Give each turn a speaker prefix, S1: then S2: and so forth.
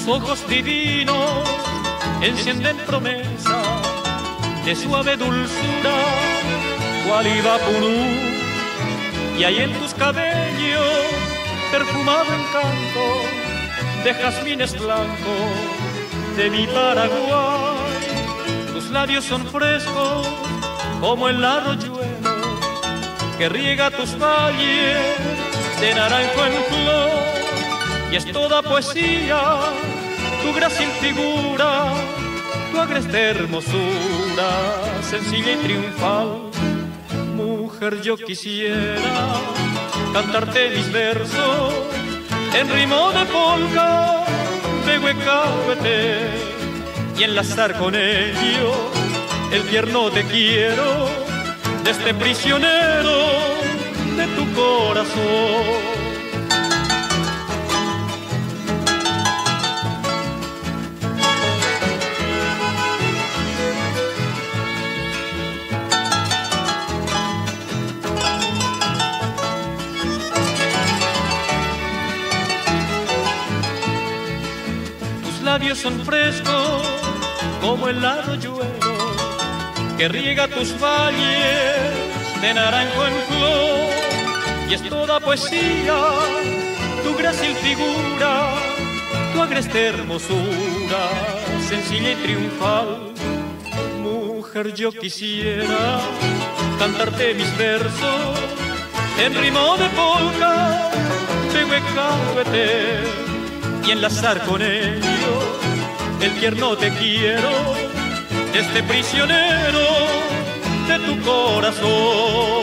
S1: Tus ojos divinos encienden promesa de suave dulzura, cual Ibapurú, y hay en tus cabellos perfumado encanto de jazmines blancos de mi Paraguay. Tus labios son frescos como el arroyuelo que riega tus valles de naranjo en flor, y es toda poesía tu grácil figura, tu agreste hermosura, sencilla y triunfal. Mujer, yo quisiera cantarte mis versos en ritmo de polka, de huecahuete, y enlazar con ello el tierno te quiero de este prisionero de tu corazón. Labios son frescos como el arroyuelo que riega tus valles de naranjo en flor, y es toda poesía tu grácil figura, tu agreste hermosura, sencilla y triunfal. Mujer, yo quisiera cantarte mis versos en ritmo de polka, de huecahuete, y enlazar con ello el tierno te quiero de este prisionero de tu corazón.